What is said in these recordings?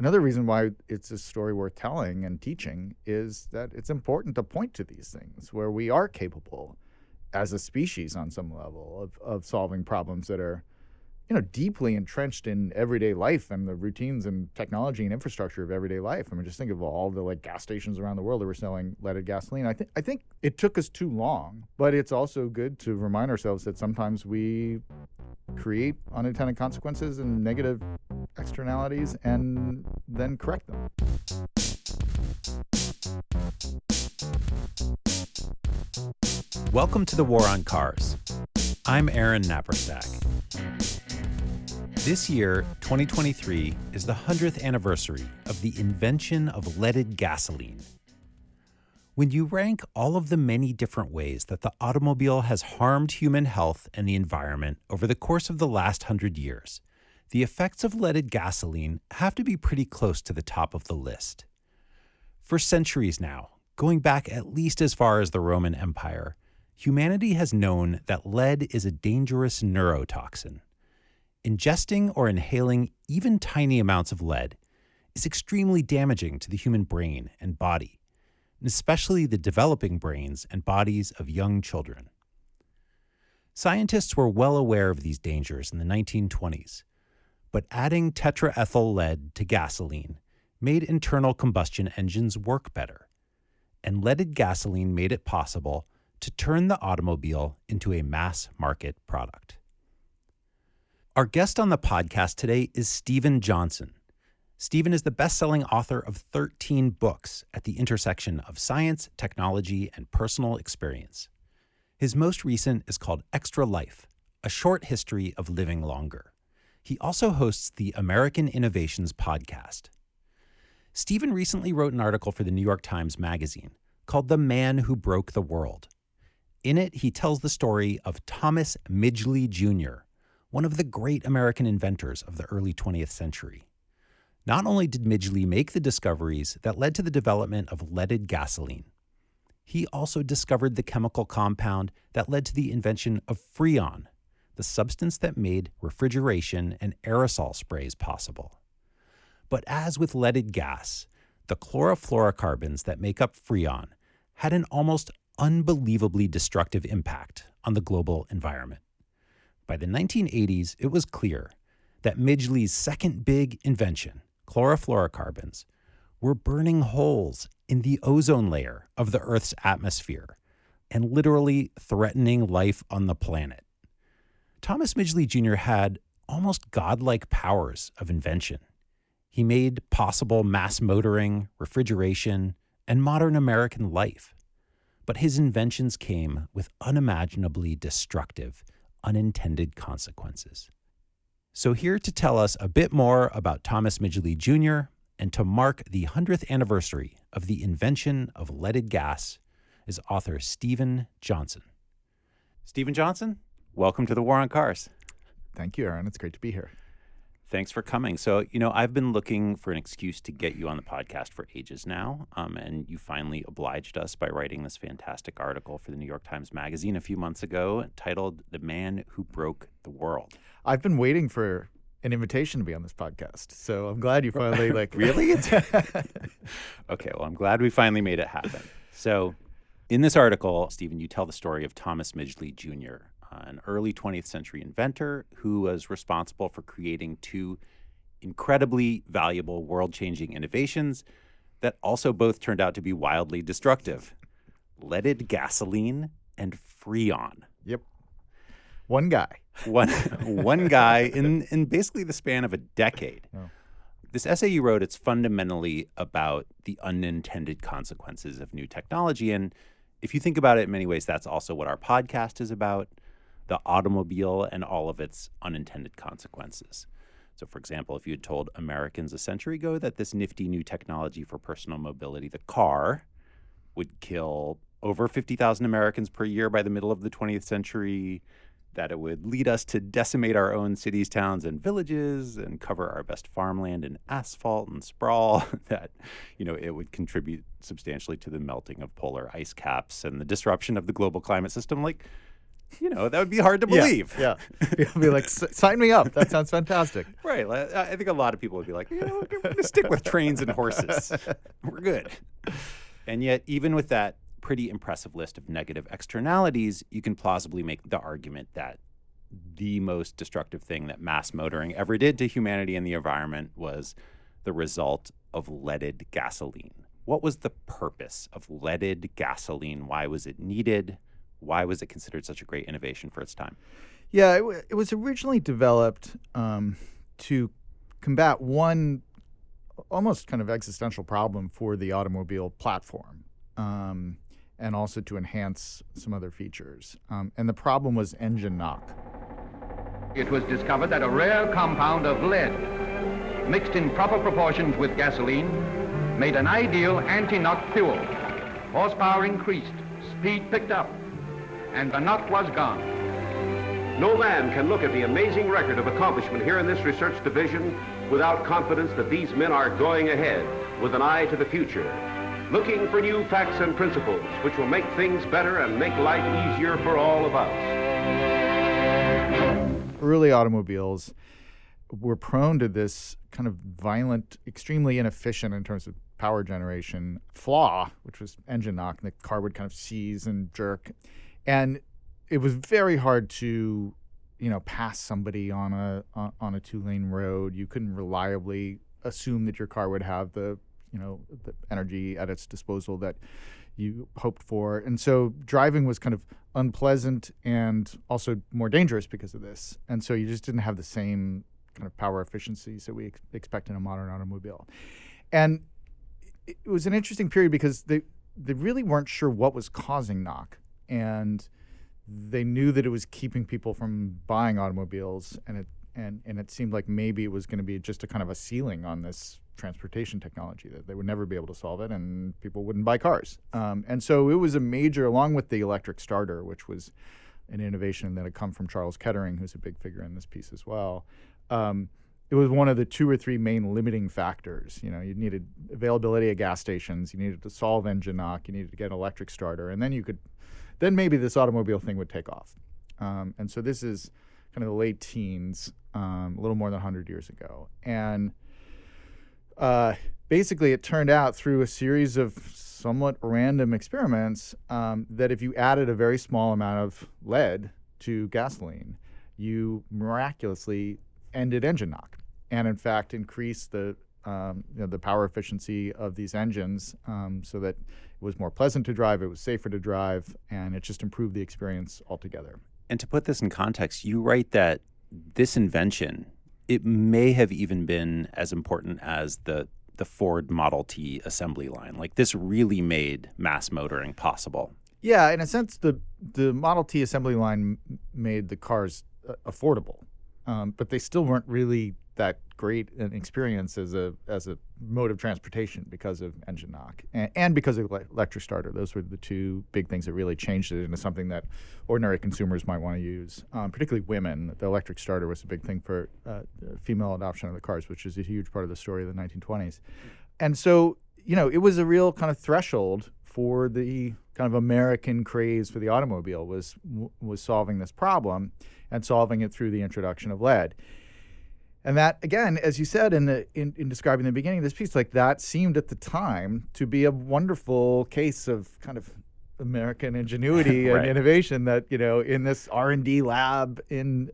Another reason why it's a story worth telling and teaching is that it's important to point to these things where we are capable as a species on some level of solving problems that are, deeply entrenched in everyday life and the routines and technology and infrastructure of everyday life. I mean, just think of all the gas stations around the world that were selling leaded gasoline. I think it took us too long, but it's also good to remind ourselves that sometimes we create unintended consequences and negative externalities and then correct them. Welcome to the War on Cars. I'm Aaron Naparstek. This year, 2023, is the 100th anniversary of the invention of leaded gasoline. When you rank all of the many different ways that the automobile has harmed human health and the environment over the course of the last 100 years, the effects of leaded gasoline have to be pretty close to the top of the list. For centuries now, going back at least as far as the Roman Empire, humanity has known that lead is a dangerous neurotoxin. Ingesting or inhaling even tiny amounts of lead is extremely damaging to the human brain and body, and especially the developing brains and bodies of young children. Scientists were well aware of these dangers in the 1920s, but adding tetraethyl lead to gasoline made internal combustion engines work better, and leaded gasoline made it possible to turn the automobile into a mass market product. Our guest on the podcast today is Steven Johnson. Steven is the best-selling author of 13 books at the intersection of science, technology, and personal experience. His most recent is called Extra Life, A Short History of Living Longer. He also hosts the American Innovations podcast. Steven recently wrote an article for the New York Times Magazine called The Man Who Broke the World. In it, he tells the story of Thomas Midgley Jr., one of the great American inventors of the early 20th century. Not only did Midgley make the discoveries that led to the development of leaded gasoline, he also discovered the chemical compound that led to the invention of Freon, the substance that made refrigeration and aerosol sprays possible. But as with leaded gas, the chlorofluorocarbons that make up Freon had an almost unbelievably destructive impact on the global environment. By the 1980s, it was clear that Midgley's second big invention, chlorofluorocarbons, were burning holes in the ozone layer of the Earth's atmosphere and literally threatening life on the planet. Thomas Midgley Jr. had almost godlike powers of invention. He made possible mass motoring, refrigeration, and modern American life. But his inventions came with unimaginably destructive, unintended consequences. So here to tell us a bit more about Thomas Midgley Jr. and to mark the 100th anniversary of the invention of leaded gas is author Steven Johnson. Steven Johnson, welcome to the War on Cars. Thank you, Aaron. It's great to be here. Thanks for coming. So, I've been looking for an excuse to get you on the podcast for ages now, and you finally obliged us by writing this fantastic article for the New York Times Magazine a few months ago titled The Man Who Broke the World. I've been waiting for an invitation to be on this podcast, so I'm glad you finally Really? Okay, well, I'm glad we finally made it happen. So, in this article, Steven, you tell the story of Thomas Midgley Jr., an early 20th century inventor who was responsible for creating two incredibly valuable world-changing innovations that also both turned out to be wildly destructive: leaded gasoline and Freon. Yep. One guy. One guy in basically the span of a decade. Oh. This essay you wrote, it's fundamentally about the unintended consequences of new technology. And if you think about it in many ways, that's also what our podcast is about: the automobile and all of its unintended consequences. So, for example, if you had told Americans a century ago that this nifty new technology for personal mobility, the car, would kill over 50,000 Americans per year by the middle of the 20th century, that it would lead us to decimate our own cities, towns, and villages and cover our best farmland in asphalt and sprawl, that, it would contribute substantially to the melting of polar ice caps and the disruption of the global climate system, that would be hard to believe. Yeah. You'll be like, sign me up. That sounds fantastic. Right. I think a lot of people would be like, we're going to stick with trains and horses. We're good. And yet, even with that pretty impressive list of negative externalities, you can plausibly make the argument that the most destructive thing that mass motoring ever did to humanity and the environment was the result of leaded gasoline. What was the purpose of leaded gasoline? Why was it needed? Why was it considered such a great innovation for its time? Yeah, it was originally developed to combat one almost kind of existential problem for the automobile platform, and also to enhance some other features. And the problem was engine knock. It was discovered that a rare compound of lead, mixed in proper proportions with gasoline, made an ideal anti-knock fuel. Horsepower increased, speed picked up, and the knock was gone. No man can look at the amazing record of accomplishment here in this research division without confidence that these men are going ahead with an eye to the future, looking for new facts and principles which will make things better and make life easier for all of us. Early automobiles were prone to this kind of violent, extremely inefficient in terms of power generation flaw, which was engine knock, and the car would kind of seize and jerk. And it was very hard to, pass somebody on a 2-lane road. You couldn't reliably assume that your car would have the energy at its disposal that you hoped for. And so driving was kind of unpleasant and also more dangerous because of this. And so you just didn't have the same kind of power efficiencies that we expect in a modern automobile. And it was an interesting period because they really weren't sure what was causing knock. And they knew that it was keeping people from buying automobiles, and it seemed like maybe it was going to be just a kind of a ceiling on this transportation technology, that they would never be able to solve it and people wouldn't buy cars. And so it was a major, along with the electric starter, which was an innovation that had come from Charles Kettering, who's a big figure in this piece as well. It was one of the 2 or 3 main limiting factors. You needed availability at gas stations, you needed to solve engine knock, you needed to get an electric starter, and then maybe this automobile thing would take off. And so this is kind of the late teens, a little more than 100 years ago. And basically it turned out through a series of somewhat random experiments that if you added a very small amount of lead to gasoline, you miraculously ended engine knock, and in fact increased the power efficiency of these engines, so that it was more pleasant to drive, it was safer to drive, and it just improved the experience altogether. And to put this in context, you write that this invention, it may have even been as important as the Ford Model T assembly line. Like, this really made mass motoring possible. Yeah, in a sense, the Model T assembly line made the cars affordable, but they still weren't really that great an experience as a mode of transportation because of engine knock and because of electric starter. Those were the 2 big things that really changed it into something that ordinary consumers might want to use, particularly women. The electric starter was a big thing for female adoption of the cars, which is a huge part of the story of the 1920s. And so, it was a real kind of threshold for the kind of American craze for the automobile was solving this problem and solving it through the introduction of lead. And that, again, as you said in describing the beginning of this piece, like, that seemed at the time to be a wonderful case of kind of American ingenuity Right. and innovation, that, in this R&D lab in,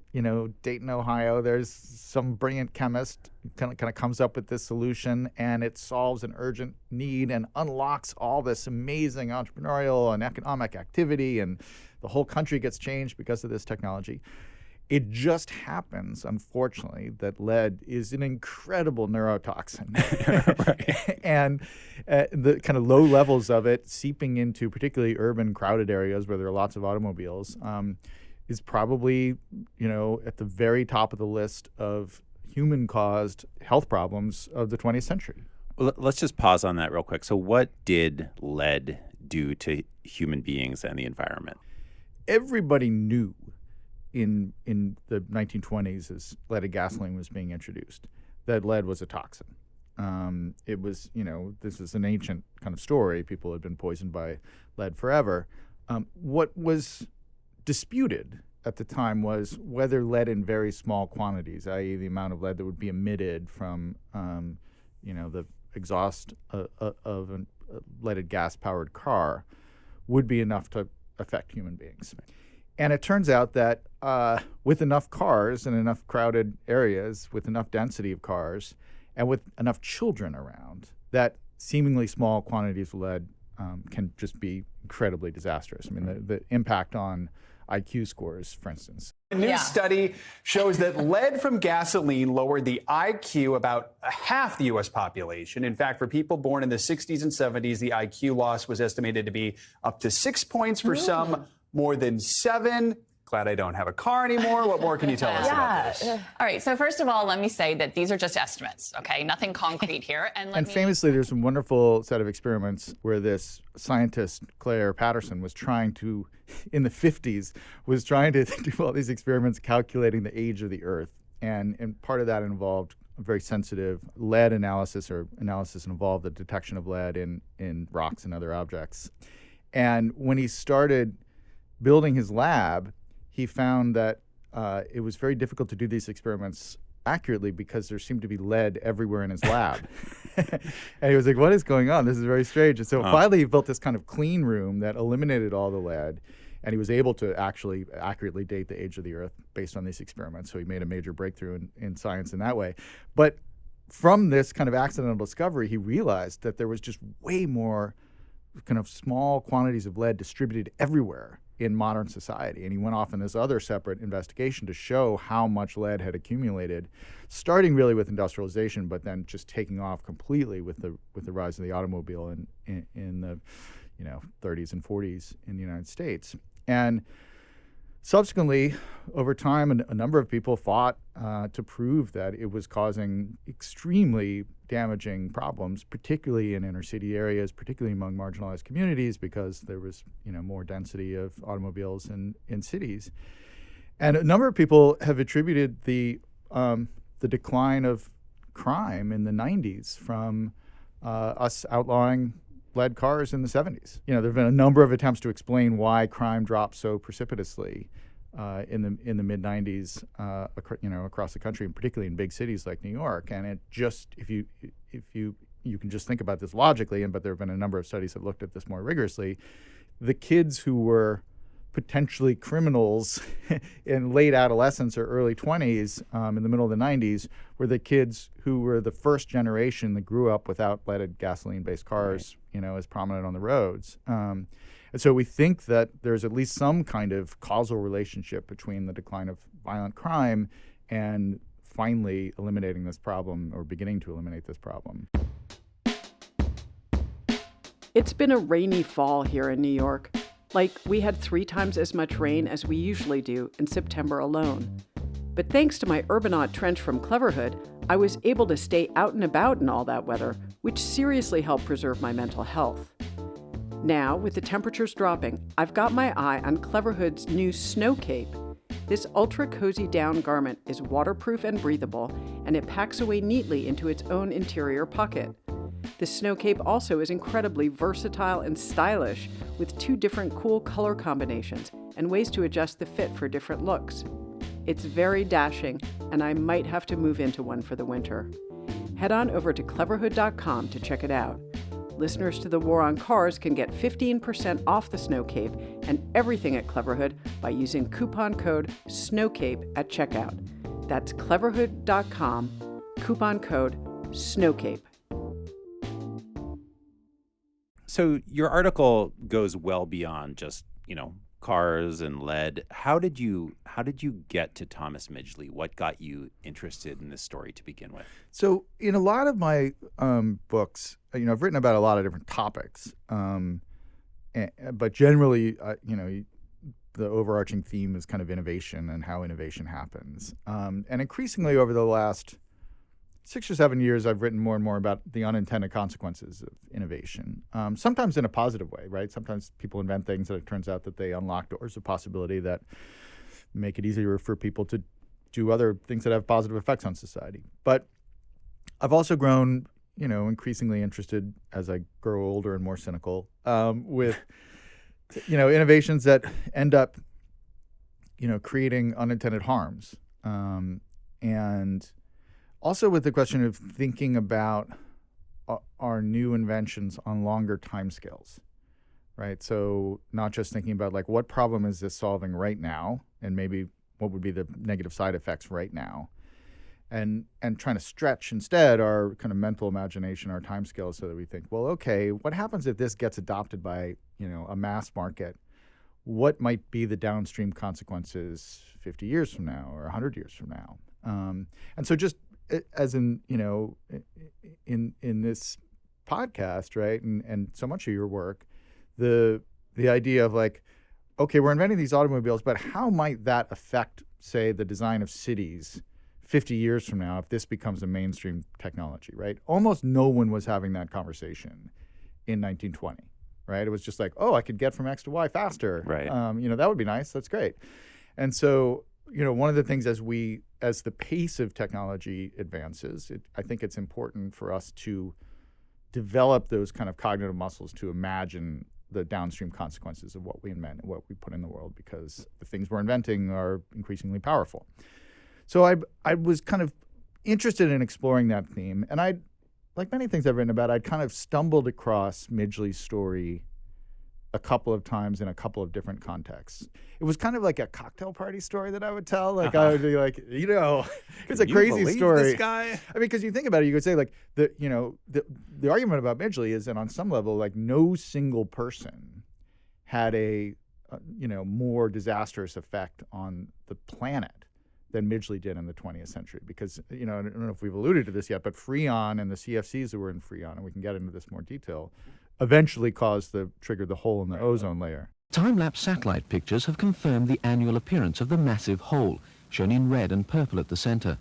Dayton, Ohio, there's some brilliant chemist kind of comes up with this solution, and it solves an urgent need and unlocks all this amazing entrepreneurial and economic activity, and the whole country gets changed because of this technology. It just happens, unfortunately, that lead is an incredible neurotoxin. And the kind of low levels of it seeping into particularly urban, crowded areas where there are lots of automobiles is probably, at the very top of the list of human-caused health problems of the 20th century. Well, let's just pause on that real quick. So what did lead do to human beings and the environment? Everybody knew in the 1920s, as leaded gasoline was being introduced, that lead was a toxin. It was, this is an ancient kind of story. People had been poisoned by lead forever. What was disputed at the time was whether lead in very small quantities, i.e. the amount of lead that would be emitted from, the exhaust of a leaded gas-powered car would be enough to affect human beings. And it turns out that with enough cars and enough crowded areas, with enough density of cars, and with enough children around, that seemingly small quantities of lead can just be incredibly disastrous. I mean, the impact on IQ scores, for instance. A new study shows that lead from gasoline lowered the IQ about half the U.S. population. In fact, for people born in the 60s and 70s, the IQ loss was estimated to be up to 6 points, for some more than 7. Glad I don't have a car anymore. What more can you tell us about this? All right. So first of all, let me say that these are just estimates, okay? Nothing concrete here. And famously, there's a wonderful set of experiments where this scientist, Claire Patterson, was trying to, in the 50s, was trying to do all these experiments calculating the age of the Earth. And part of that involved a very sensitive lead analysis, or analysis involved the detection of lead in rocks and other objects. And when he started building his lab, he found that it was very difficult to do these experiments accurately because there seemed to be lead everywhere in his lab. And he was like, what is going on? This is very strange. And so finally he built this kind of clean room that eliminated all the lead, and he was able to actually accurately date the age of the Earth based on these experiments. So he made a major breakthrough in science in that way. But from this kind of accidental discovery, he realized that there was just way more kind of small quantities of lead distributed everywhere in modern society. And he went off in this other separate investigation to show how much lead had accumulated, starting really with industrialization, but then just taking off completely with the rise of the automobile in the 30s and 40s in the United States. And subsequently, over time, a number of people fought to prove that it was causing extremely damaging problems, particularly in inner city areas, particularly among marginalized communities, because there was more density of automobiles in cities. And a number of people have attributed the decline of crime in the 90s from us outlawing lead cars in the 70s. There have been a number of attempts to explain why crime dropped so precipitously in the mid 90s, across the country, and particularly in big cities like New York. And it just, if you can just think about this logically, but there have been a number of studies that looked at this more rigorously, the kids who were potentially criminals in late adolescence or early 20s in the middle of the 90s were the kids who were the first generation that grew up without leaded gasoline-based cars, as prominent on the roads. And so we think that there's at least some kind of causal relationship between the decline of violent crime and finally eliminating this problem, or beginning to eliminate this problem. It's been a rainy fall here in New York. We had 3 times as much rain as we usually do in September alone. But thanks to my Urbanaut trench from Cleverhood, I was able to stay out and about in all that weather, which seriously helped preserve my mental health. Now, with the temperatures dropping, I've got my eye on Cleverhood's new Snow Cape. This ultra-cozy down garment is waterproof and breathable, and it packs away neatly into its own interior pocket. The Snow Cape also is incredibly versatile and stylish, with 2 different cool color combinations and ways to adjust the fit for different looks. It's very dashing, and I might have to move into one for the winter. Head on over to cleverhood.com to check it out. Listeners to The War on Cars can get 15% off the Snow Cape and everything at Cleverhood by using coupon code SNOWCAPE at checkout. That's cleverhood.com, coupon code SNOWCAPE. So your article goes well beyond just, cars and lead. How did you get to Thomas Midgley? What got you interested in this story to begin with? So in a lot of my books, I've written about a lot of different topics, but generally, the overarching theme is kind of innovation and how innovation happens. And increasingly over the last 6 or 7 years, I've written more and more about the unintended consequences of innovation, sometimes in a positive way, right? Sometimes people invent things and it turns out that they unlock doors of possibility that make it easier for people to do other things that have positive effects on society. But I've also grown, increasingly interested as I grow older and more cynical with, innovations that end up creating unintended harms. And also with the question of thinking about our new inventions on longer timescales, right? So not just thinking about like what problem is this solving right now, and maybe what would be the negative side effects right now, and trying to stretch instead our kind of mental imagination, our timescales, so that we think, well, okay, what happens if this gets adopted by a mass market? What might be the downstream consequences 50 years from now or 100 years from now? And so just as in this podcast, right, and so much of your work, the idea of like, okay, we're inventing these automobiles, but how might that affect, say, the design of cities 50 years from now if this becomes a mainstream technology, right? Almost no one was having that conversation in 1920, right? It was just like, oh, I could get from X to Y faster. Right. That would be nice. That's great. And so, one of the things as the pace of technology advances, I think it's important for us to develop those kind of cognitive muscles to imagine the downstream consequences of what we invent and what we put in the world, because the things we're inventing are increasingly powerful. So I was kind of interested in exploring that theme, and like many things I've written about, I'd kind of stumbled across Midgley's story a couple of times in a couple of different contexts. It was kind of like a cocktail party story that I would tell. Like I would be like, it's a crazy story. This guy? I mean, because you think about it, you could say like the argument about Midgley is that on some level, like no single person had a more disastrous effect on the planet than Midgley did in the 20th century. Because, I don't know if we've alluded to this yet, but Freon and the CFCs that were in Freon, and we can get into this more detail, eventually triggered the hole in the ozone layer. Time-lapse satellite pictures have confirmed the annual appearance of the massive hole, shown in red and purple at the center.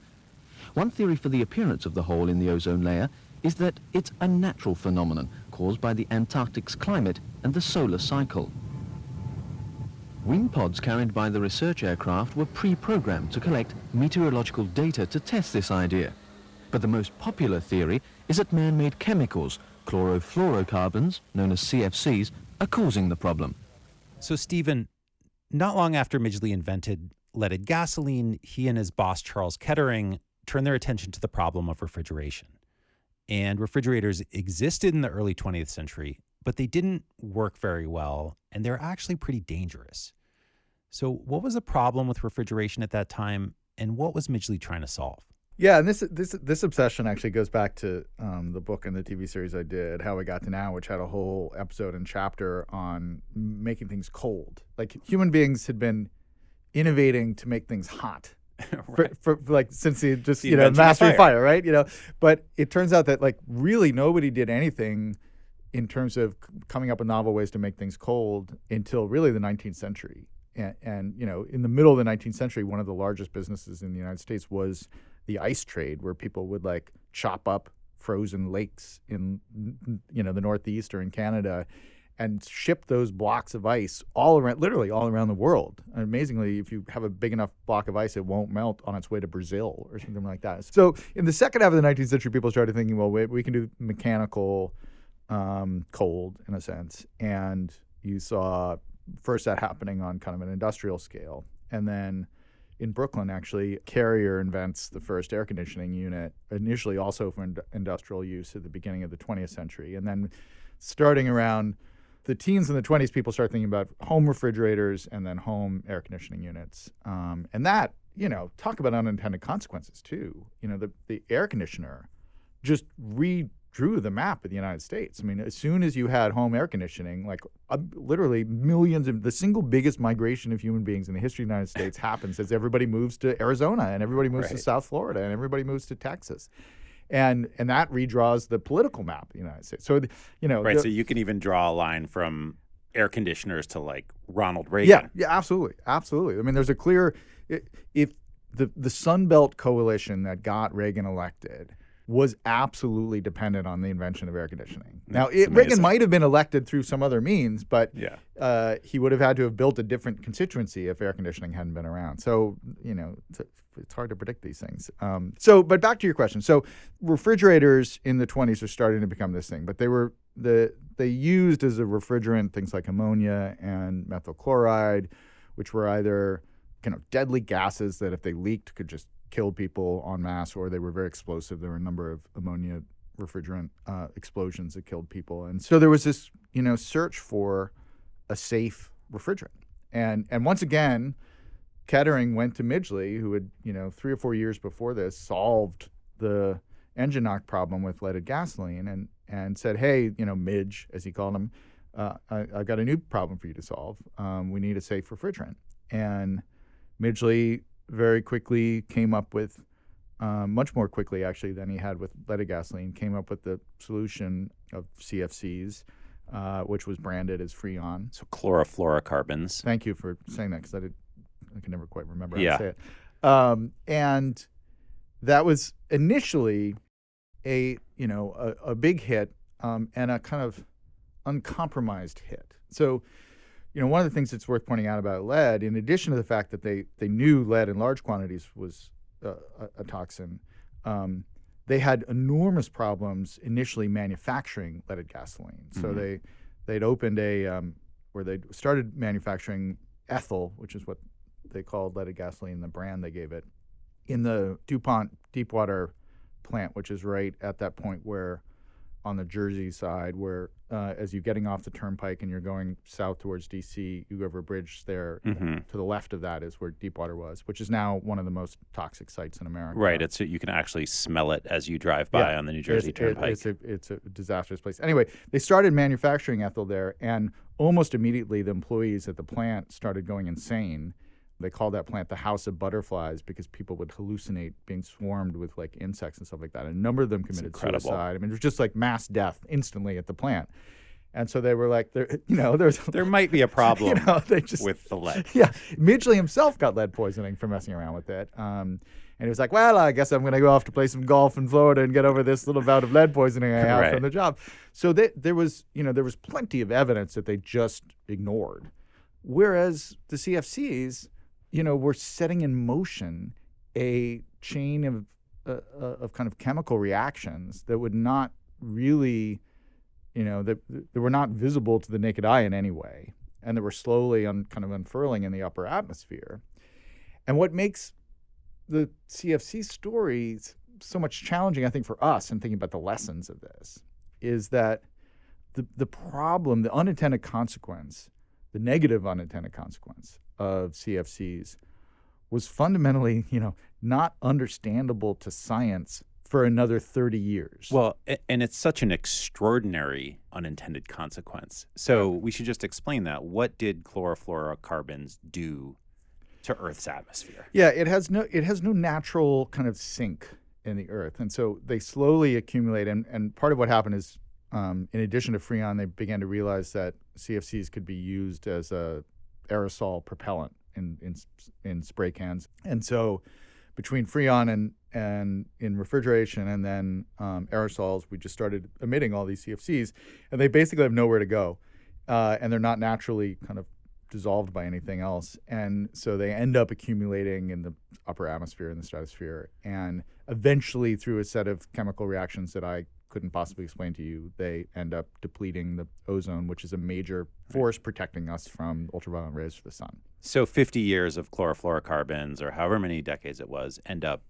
One theory for the appearance of the hole in the ozone layer is that it's a natural phenomenon caused by the Antarctic's climate and the solar cycle. Wing pods carried by the research aircraft were pre-programmed to collect meteorological data to test this idea. But the most popular theory is that man-made chemicals, chlorofluorocarbons, known as CFCs, are causing the problem. So, Stephen, not long after Midgley invented leaded gasoline, he and his boss, Charles Kettering, turned their attention to the problem of refrigeration. And refrigerators existed in the early 20th century, but they didn't work very well, and they're actually pretty dangerous. So what was the problem with refrigeration at that time, and what was Midgley trying to solve? Yeah, and this obsession actually goes back to the book and the TV series I did, How We Got to Now, which had a whole episode and chapter on making things cold. Like human beings had been innovating to make things hot. Right. for like since the invention mastery of of fire, right? But it turns out that like really nobody did anything in terms of coming up with novel ways to make things cold until really the 19th century. And in the middle of the 19th century, one of the largest businesses in the United States was the ice trade, where people would like chop up frozen lakes in the Northeast or in Canada and ship those blocks of ice literally all around the world. And amazingly, if you have a big enough block of ice, it won't melt on its way to Brazil or something like that. So in the second half of the 19th century, people started thinking, well, we can do mechanical cold in a sense. And you saw first that happening on kind of an industrial scale. And then in Brooklyn, actually, Carrier invents the first air conditioning unit, initially also for industrial use at the beginning of the 20th century. And then starting around the teens and the 20s, people start thinking about home refrigerators and then home air conditioning units. And that, talk about unintended consequences too. The air conditioner just redrew the map of the United States. I mean, as soon as you had home air conditioning, like literally millions of the single biggest migration of human beings in the history of the United States happens as everybody moves to Arizona and everybody moves to South Florida and everybody moves to Texas. And that redraws the political map of the United States. So, so you can even draw a line from air conditioners to like Ronald Reagan. Yeah, absolutely. Absolutely. I mean, there's a clear, if the Sun Belt coalition that got Reagan elected was absolutely dependent on the invention of air conditioning. Now, Reagan might have been elected through some other means, but he would have had to have built a different constituency if air conditioning hadn't been around. So, it's hard to predict these things. But back to your question. So refrigerators in the 20s are starting to become this thing, but they used as a refrigerant things like ammonia and methyl chloride, which were either deadly gases that if they leaked could just kill people en masse, or they were very explosive. There were a number of ammonia refrigerant explosions that killed people. And so there was this, search for a safe refrigerant. And once again, Kettering went to Midgley, who had, 3 or 4 years before this solved the engine knock problem with leaded gasoline and said, hey, Midge, as he called him, I got a new problem for you to solve. We need a safe refrigerant. And Midgley very quickly came up with, much more quickly actually than he had with leaded gasoline, came up with the solution of CFCs, which was branded as Freon. So chlorofluorocarbons. Thank you for saying that, because I can never quite remember how Yeah. to say it. And that was initially a big hit, and a kind of uncompromised hit. So, one of the things that's worth pointing out about lead, in addition to the fact that they knew lead in large quantities was a toxin, they had enormous problems initially manufacturing leaded gasoline. So they'd opened where they started manufacturing ethyl, which is what they called leaded gasoline, the brand they gave it, in the DuPont Deepwater plant, which is right at that point where, on the Jersey side, where as you're getting off the turnpike and you're going south towards D.C., you go over a bridge there. To the left of that is where Deepwater was, which is now one of the most toxic sites in America. Right. You can actually smell it as you drive by on the New Jersey Turnpike. It's a disastrous place. Anyway, they started manufacturing ethyl there, and almost immediately the employees at the plant started going insane. They called that plant the House of Butterflies because people would hallucinate being swarmed with like insects and stuff like that. And a number of them committed suicide. I mean, it was just like mass death instantly at the plant. And so they were like, there might be a problem with the lead. Yeah. Midgley himself got lead poisoning for messing around with it. And he was like, well, I guess I'm going to go off to play some golf in Florida and get over this little bout of lead poisoning I have from the job. So there was plenty of evidence that they just ignored. Whereas the CFCs, we're setting in motion a chain of kind of chemical reactions that would not really, that were not visible to the naked eye in any way, and that were slowly kind of unfurling in the upper atmosphere. And what makes the CFC stories so much challenging, I think, for us, and thinking about the lessons of this, is that the problem, the unintended consequence, the negative unintended consequence of CFCs was fundamentally, not understandable to science for another 30 years. Well, and it's such an extraordinary unintended consequence. So we should just explain that. What did chlorofluorocarbons do to Earth's atmosphere? Yeah, it has no natural kind of sink in the Earth, and so they slowly accumulate. And part of what happened is, in addition to Freon, they began to realize that CFCs could be used as a aerosol propellant in spray cans. And so between Freon and in refrigeration and then aerosols, we just started emitting all these CFCs, and they basically have nowhere to go. And they're not naturally kind of dissolved by anything else. And so they end up accumulating in the upper atmosphere and the stratosphere. And eventually, through a set of chemical reactions that I couldn't possibly explain to you, they end up depleting the ozone, which is a major force protecting us from ultraviolet rays from the sun. So 50 years of chlorofluorocarbons, or however many decades it was, end up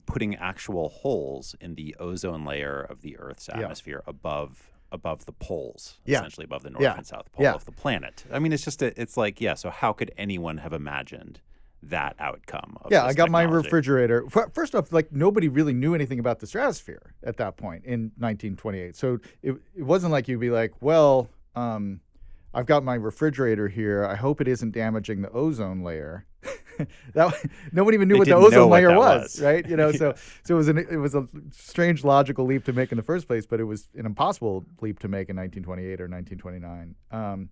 putting actual holes in the ozone layer of the Earth's atmosphere above the poles, essentially above the north and south pole of the planet. I mean, so how could anyone have imagined that outcome of this I got my technology? refrigerator. First off, nobody really knew anything about the stratosphere at that point in 1928. So it wasn't like you'd be like, well, I've got my refrigerator here. I hope it isn't damaging the ozone layer. Nobody even knew what the ozone layer was, right? So it was a strange logical leap to make in the first place, but it was an impossible leap to make in 1928 or 1929.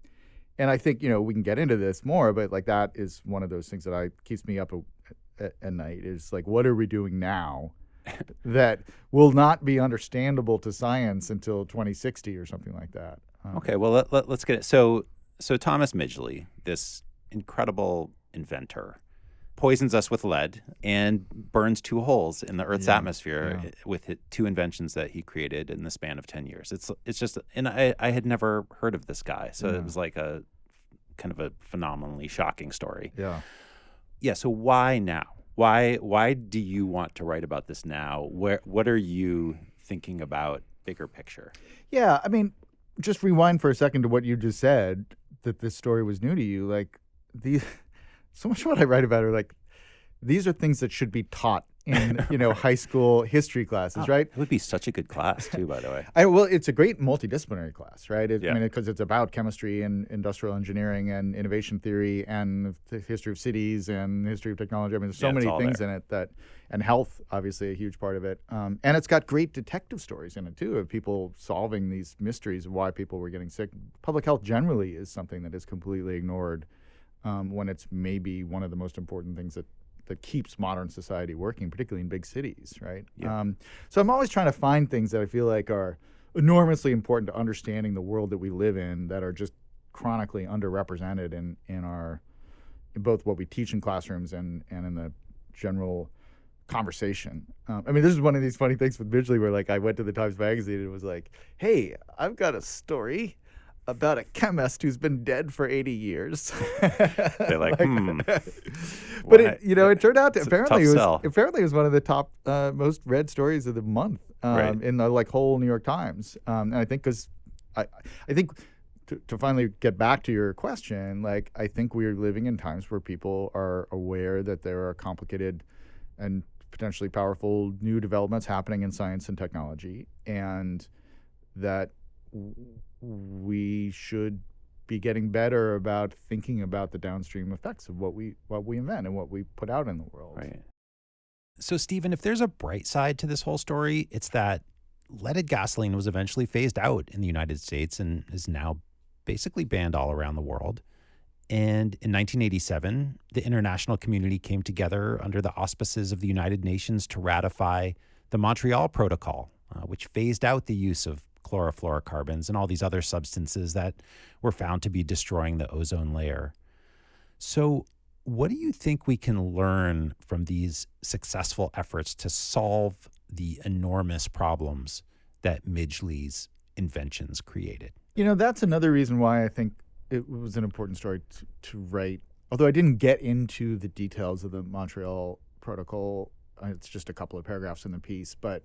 And I think, we can get into this more, but that is one of those things that keeps me up at night, is what are we doing now that will not be understandable to science until 2060 or something like that. Okay, well, let's get it. So Thomas Midgley, this incredible inventor, poisons us with lead and burns 2 holes in the Earth's atmosphere with 2 inventions that he created in the span of 10 years. It's just, and I had never heard of this guy, so it was like a kind of a phenomenally shocking story. Yeah. Yeah. So why now? Why do you want to write about this now? What are you thinking about bigger picture? Yeah, I mean, just rewind for a second to what you just said, that this story was new to you. Like, so much of what I write about are like, these are things that should be taught in, high school history classes, right? It would be such a good class too, by the way. Well, it's a great multidisciplinary class, right? Yeah. I mean, because it's about chemistry and industrial engineering and innovation theory and the history of cities and history of technology. I mean, there's so many things in it and health, obviously, a huge part of it. And it's got great detective stories in it too, of people solving these mysteries of why people were getting sick. Public health generally is something that is completely ignored when it's maybe one of the most important things that keeps modern society working, particularly in big cities, right? Yeah. So I'm always trying to find things that I feel like are enormously important to understanding the world that we live in, that are just chronically underrepresented in both what we teach in classrooms and in the general conversation. I mean, this is one of these funny things with Midgley where, like, I went to the Times Magazine and it was like, hey, I've got a story about a chemist who's been dead for 80 years. They're like, But it turned out to, apparently it was one of the top most read stories of the month in the whole New York Times. And I think because I think to finally get back to your question, like, I think we're living in times where people are aware that there are complicated and potentially powerful new developments happening in science and technology, and that we should be getting better about thinking about the downstream effects of what we invent and what we put out in the world. Right. So, Stephen, if there's a bright side to this whole story, it's that leaded gasoline was eventually phased out in the United States and is now basically banned all around the world. And in 1987, the international community came together under the auspices of the United Nations to ratify the Montreal Protocol, which phased out the use of chlorofluorocarbons and all these other substances that were found to be destroying the ozone layer. So what do you think we can learn from these successful efforts to solve the enormous problems that Midgley's inventions created? That's another reason why I think it was an important story to write. Although I didn't get into the details of the Montreal Protocol, it's just a couple of paragraphs in the piece, but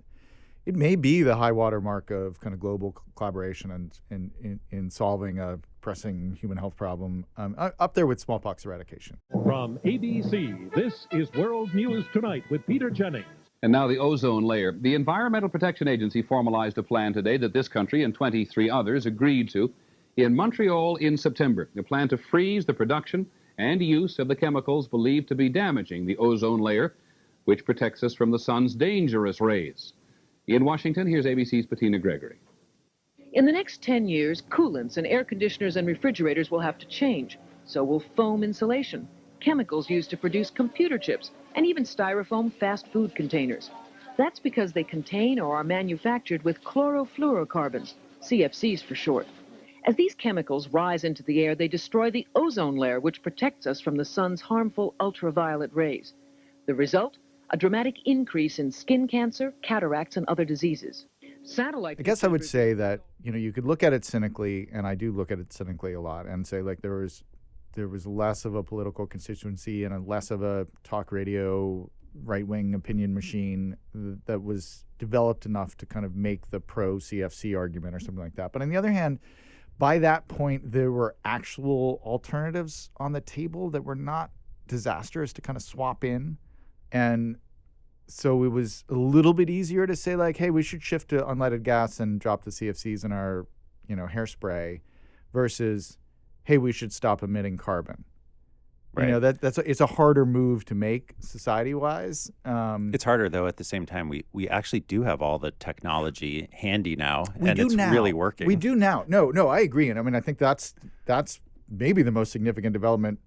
it may be the high water mark of kind of global collaboration and in solving a pressing human health problem, up there with smallpox eradication. From ABC, this is World News Tonight with Peter Jennings. And now the ozone layer. The Environmental Protection Agency formalized a plan today that this country and 23 others agreed to in Montreal in September. A plan to freeze the production and use of the chemicals believed to be damaging the ozone layer, which protects us from the sun's dangerous rays. In Washington, here's ABC's Bettina Gregory. In the next 10 years, coolants and air conditioners and refrigerators will have to change. So will foam insulation, chemicals used to produce computer chips, and even styrofoam fast food containers. That's because they contain or are manufactured with chlorofluorocarbons, CFCs for short. As these chemicals rise into the air, they destroy the ozone layer, which protects us from the sun's harmful ultraviolet rays. The result? A dramatic increase in skin cancer, cataracts, and other diseases. I guess I would say that, you could look at it cynically, and I do look at it cynically a lot, and say, like, there was less of a political constituency and less of a talk radio right-wing opinion machine that was developed enough to kind of make the pro-CFC argument or something like that. But on the other hand, by that point, there were actual alternatives on the table that were not disastrous to kind of swap in. And so it was a little bit easier to say, like, hey, we should shift to unleaded gas and drop the CFCs in our, hairspray, versus, hey, we should stop emitting carbon. Right. It's a harder move to make society-wise. It's harder, though. At the same time, we actually do have all the technology handy now, and it's really working. We do now. No, I agree. And I mean, I think that's maybe the most significant development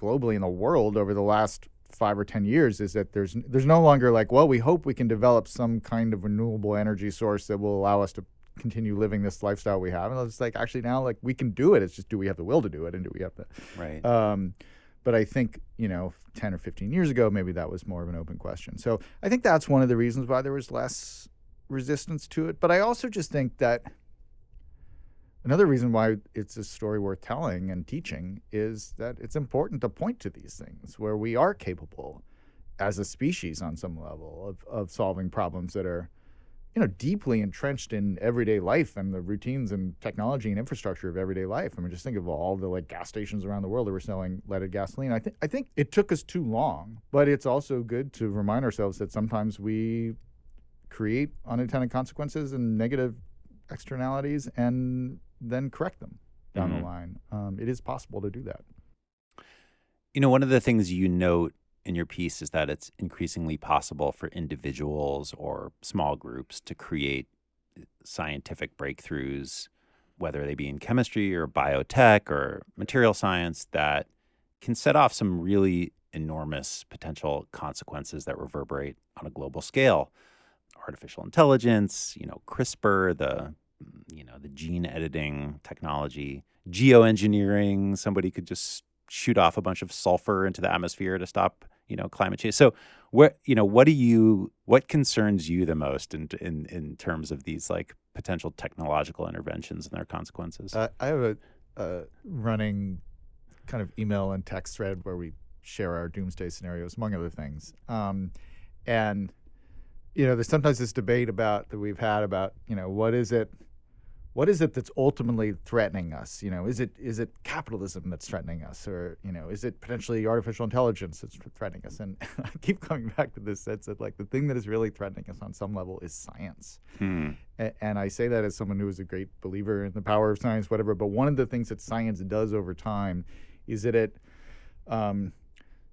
globally in the world over the last 5 or 10 years, is that there's no longer like, well, we hope we can develop some kind of renewable energy source that will allow us to continue living this lifestyle we have. And it's like, actually now, like, we can do it. It's just, do we have the will to do it, and do we have the right? But I think 10 or 15 years ago, maybe that was more of an open question. So I think that's one of the reasons why there was less resistance to it. But I also just think that another reason why it's a story worth telling and teaching is that it's important to point to these things where we are capable as a species on some level of solving problems that are, deeply entrenched in everyday life and the routines and technology and infrastructure of everyday life. I mean, just think of all the gas stations around the world that were selling leaded gasoline. I think it took us too long, but it's also good to remind ourselves that sometimes we create unintended consequences and negative externalities and then correct them down the line. It is possible to do that. One of the things you note in your piece is that it's increasingly possible for individuals or small groups to create scientific breakthroughs, whether they be in chemistry or biotech or material science, that can set off some really enormous potential consequences that reverberate on a global scale. Artificial intelligence, CRISPR, the gene editing technology, geoengineering. Somebody could just shoot off a bunch of sulfur into the atmosphere to stop, climate change. So, what concerns you the most in terms of these potential technological interventions and their consequences? I have a running kind of email and text thread where we share our doomsday scenarios, among other things. And there's sometimes this debate that we've had about, what is it that's ultimately threatening us? Is it capitalism that's threatening us, or is it potentially artificial intelligence that's threatening us? And I keep coming back to this sense that the thing that is really threatening us on some level is science. And I say that as someone who is a great believer in the power of science, whatever. But one of the things that science does over time is that it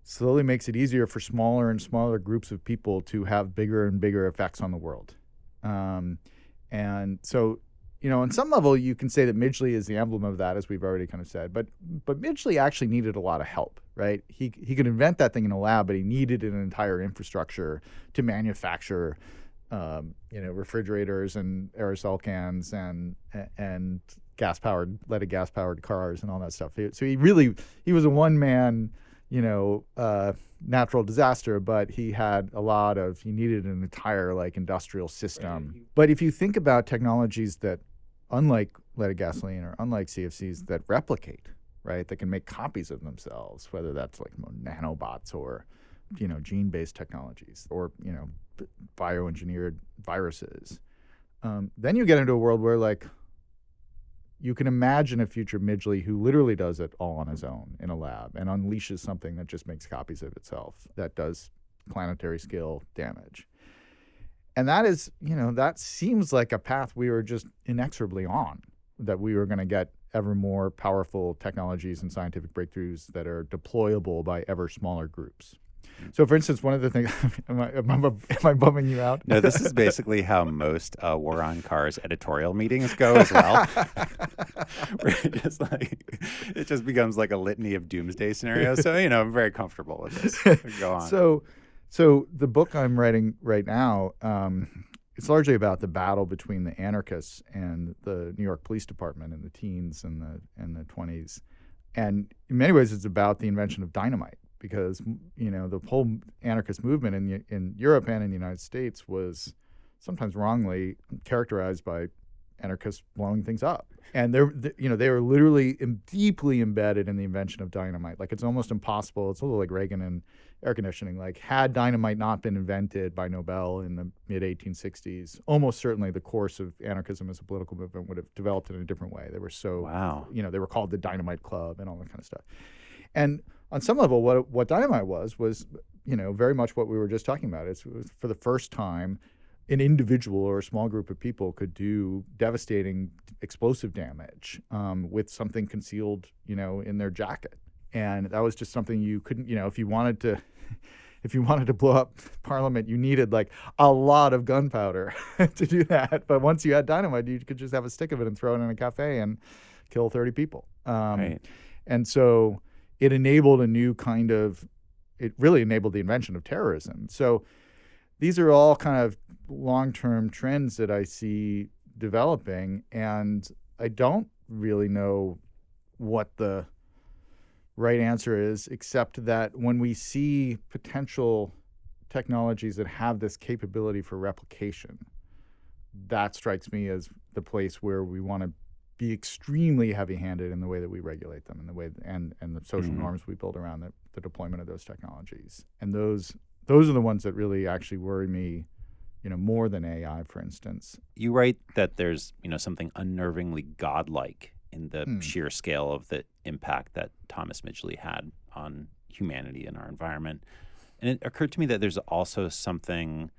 slowly makes it easier for smaller and smaller groups of people to have bigger and bigger effects on the world. And so, on some level, you can say that Midgley is the emblem of that, as we've already kind of said. But Midgley actually needed a lot of help, right? He could invent that thing in a lab, but he needed an entire infrastructure to manufacture, refrigerators and aerosol cans and leaded gas-powered cars and all that stuff. So he was a one-man, natural disaster, but he needed an entire industrial system. Right. But if you think about technologies that, unlike leaded gasoline or unlike CFCs, that replicate, right, that can make copies of themselves, whether that's nanobots or, gene-based technologies or, bioengineered viruses, then you get into a world where you can imagine a future Midgley who literally does it all on his own in a lab and unleashes something that just makes copies of itself that does planetary scale damage. And that is, that seems like a path we were just inexorably on, that we were going to get ever more powerful technologies and scientific breakthroughs that are deployable by ever smaller groups. So, for instance, one of the things, am I bumming you out? No, this is basically how most War on Cars editorial meetings go as well. Where it just becomes a litany of doomsday scenarios. So, I'm very comfortable with this. Go on. So the book I'm writing right now, it's largely about the battle between the anarchists and the New York Police Department in the teens and the 20s. And in many ways, it's about the invention of dynamite. Because, the whole anarchist movement in Europe and in the United States was sometimes wrongly characterized by anarchists blowing things up. And they were literally deeply embedded in the invention of dynamite. It's almost impossible. It's a little like Reagan and air conditioning. Had dynamite not been invented by Nobel in the mid-1860s, almost certainly the course of anarchism as a political movement would have developed in a different way. They were so, they were called the Dynamite Club and all that kind of stuff. And on some level, what dynamite was, very much what we were just talking about. It was for the first time, an individual or a small group of people could do devastating explosive damage with something concealed, in their jacket. And that was just something you couldn't, if you wanted to blow up Parliament, you needed a lot of gunpowder to do that. But once you had dynamite, you could just have a stick of it and throw it in a cafe and kill 30 people. Right. And so it enabled it really enabled the invention of terrorism. So these are all kind of long-term trends that I see developing, and I don't really know what the right answer is, except that when we see potential technologies that have this capability for replication, that strikes me as the place where we want to be extremely heavy-handed in the way that we regulate them, and the way and the social norms we build around the deployment of those technologies. And those are the ones that really actually worry me, more than AI, for instance. You write that there's, something unnervingly godlike in the sheer scale of the impact that Thomas Midgley had on humanity and our environment. And it occurred to me that there's also something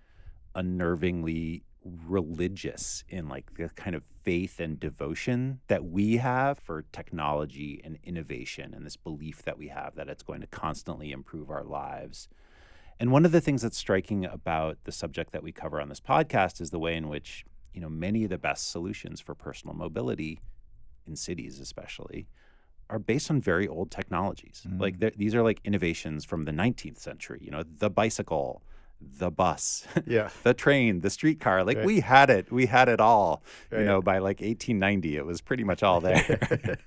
unnervingly religious in like the kind of faith and devotion that we have for technology and innovation, and this belief that we have that it's going to constantly improve our lives. And one of the things that's striking about the subject that we cover on this podcast is the way in which, many of the best solutions for personal mobility in cities especially are based on very old technologies. Like these are like innovations from the 19th century, the bicycle, the bus, the train, the streetcar. Like we had it all, by like 1890, it was pretty much all there.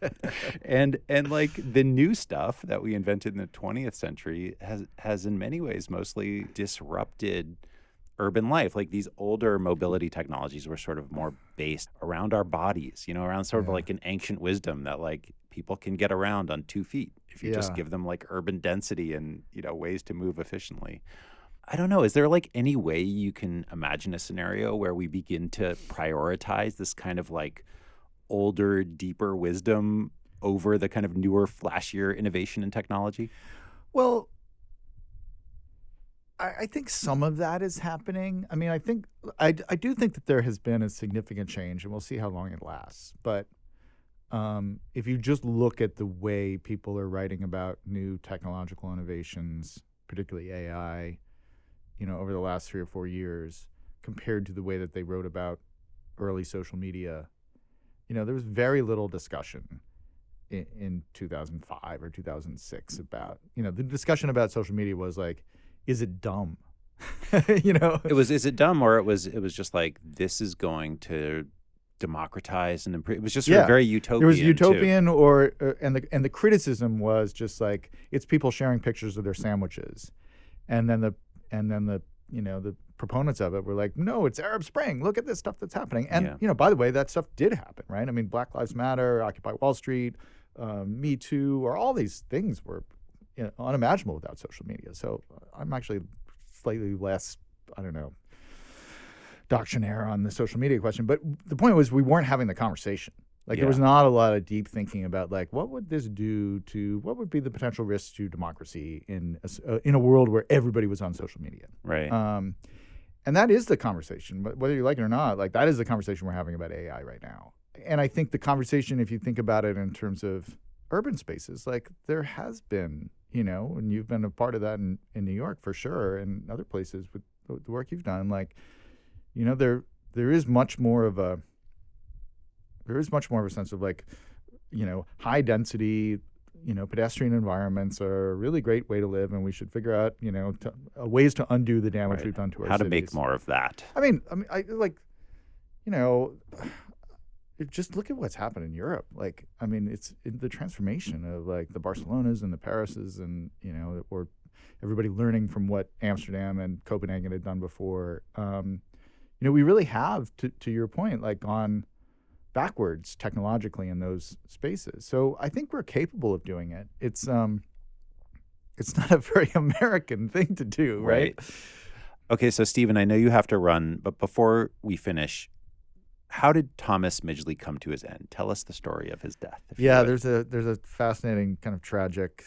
and like the new stuff that we invented in the 20th century has in many ways mostly disrupted urban life. Like these older mobility technologies were sort of more based around our bodies, around sort of like an ancient wisdom that like people can get around on 2 feet if you just give them like urban density and, ways to move efficiently. I don't know. Is there like any way you can imagine a scenario where we begin to prioritize this kind of like older, deeper wisdom over the kind of newer, flashier innovation and technology? Well, I think some of that is happening. I mean, I do think that there has been a significant change, and we'll see how long it lasts. But if you just look at the way people are writing about new technological innovations, particularly AI, over the last 3 or 4 years, compared to the way that they wrote about early social media, there was very little discussion in 2005 or 2006 about, the discussion about social media was like, is it dumb? It was, is it dumb, or it was just like, this is going to democratize and improve. It was just sort of very utopian. It was utopian, and the criticism was just like, it's people sharing pictures of their sandwiches, and then the proponents of it were like, no, it's Arab Spring. Look at this stuff that's happening. And, by the way, that stuff did happen, right? I mean, Black Lives Matter, Occupy Wall Street, Me Too, or all these things were unimaginable without social media. So I'm actually slightly less, doctrinaire on the social media question. But the point was, we weren't having the conversation. Like there was not a lot of deep thinking about like, what would this do to, what would be the potential risks to democracy in a world where everybody was on social media. Right. And that is the conversation, but whether you like it or not, like that is the conversation we're having about AI right now. And I think the conversation, if you think about it in terms of urban spaces, like there has been, and you've been a part of that in New York for sure, and other places with the work you've done, like, there is much more of a sense of like, high density, pedestrian environments are a really great way to live, and we should figure out, ways to undo the damage we've done to our cities. How to make more of that. Just look at what's happened in Europe. Like, it's the transformation of like the Barcelonas and the Parises, and or everybody learning from what Amsterdam and Copenhagen had done before. We really have, to your point, like gone backwards technologically in those spaces. So I think we're capable of doing it. It's not a very American thing to do, right? Okay, so Stephen, I know you have to run, but before we finish, how did Thomas Midgley come to his end? Tell us the story of his death. There's a fascinating kind of tragic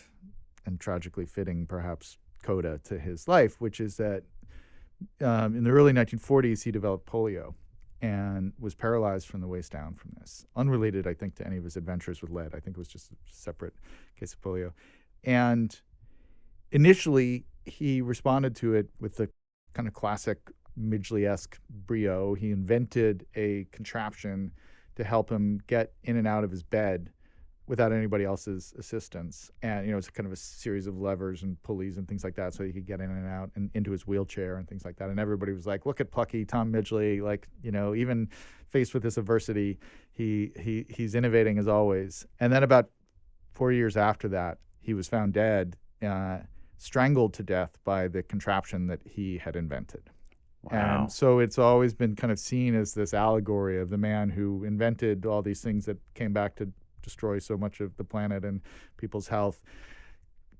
and tragically fitting, perhaps, coda to his life, which is that in the early 1940s, he developed polio and was paralyzed from the waist down from this. Unrelated, I think, to any of his adventures with lead. I think it was just a separate case of polio. And initially, he responded to it with the kind of classic Midgley-esque brio. He invented a contraption to help him get in and out of his bed without anybody else's assistance. And, it's kind of a series of levers and pulleys and things like that so he could get in and out and into his wheelchair and things like that. And everybody was like, look at plucky Tom Midgley, like, even faced with this adversity, he's innovating as always. And then about 4 years after that, he was found dead, strangled to death by the contraption that he had invented. Wow. And so it's always been kind of seen as this allegory of the man who invented all these things that came back to destroy so much of the planet and people's health,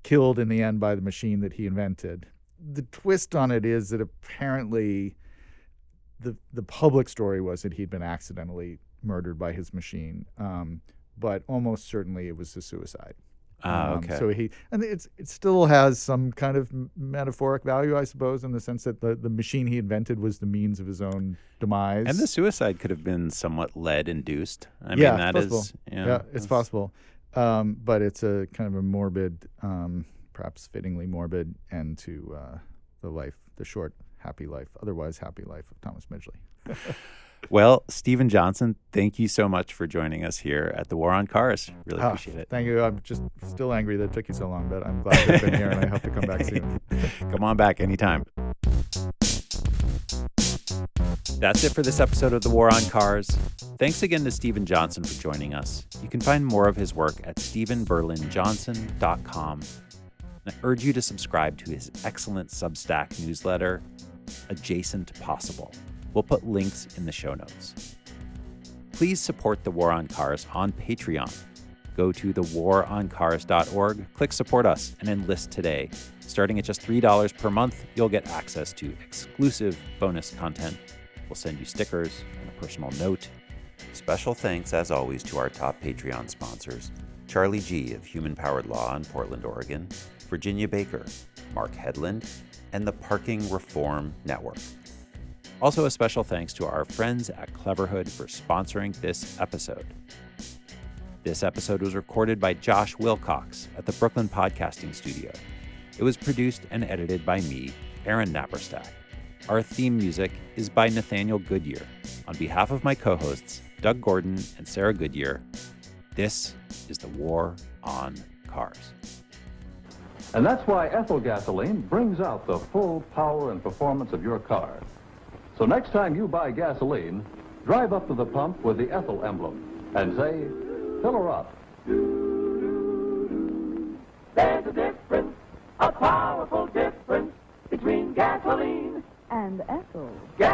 killed in the end by the machine that he invented. The twist on it is that apparently the public story was that he'd been accidentally murdered by his machine, but almost certainly it was a suicide. Okay. So it still has some kind of metaphoric value, I suppose, in the sense that the machine he invented was the means of his own demise. And the suicide could have been somewhat lead-induced. I mean, that possible. is... It's possible. But it's a kind of a morbid, perhaps fittingly morbid end to the short, otherwise happy life of Thomas Midgley. Well, Stephen Johnson, thank you so much for joining us here at the War on Cars. Really appreciate it. Thank you. I'm just still angry that it took you so long, but I'm glad to have been here, and I hope to come back soon. Come on back anytime. That's it for this episode of The War on Cars. Thanks again to Stephen Johnson for joining us. You can find more of his work at stephenberlinjohnson.com. And I urge you to subscribe to his excellent Substack newsletter, Adjacent Possible. We'll put links in the show notes. Please support The War on Cars on Patreon. Go to thewaroncars.org, click Support Us, and enlist today. Starting at just $3 per month, you'll get access to exclusive bonus content. We'll send you stickers and a personal note. Special thanks, as always, to our top Patreon sponsors, Charlie G. of Human Powered Law in Portland, Oregon, Virginia Baker, Mark Hedlund, and the Parking Reform Network. Also, a special thanks to our friends at Cleverhood for sponsoring this episode. This episode was recorded by Josh Wilcox at the Brooklyn Podcasting Studio. It was produced and edited by me, Aaron Naparstek. Our theme music is by Nathaniel Goodyear. On behalf of my co-hosts, Doug Gordon and Sarah Goodyear, this is The War on Cars. And that's why ethyl gasoline brings out the full power and performance of your car. So next time you buy gasoline, drive up to the pump with the ethyl emblem and say, fill her up. There's a difference, a powerful difference between gasoline and ethyl. Gas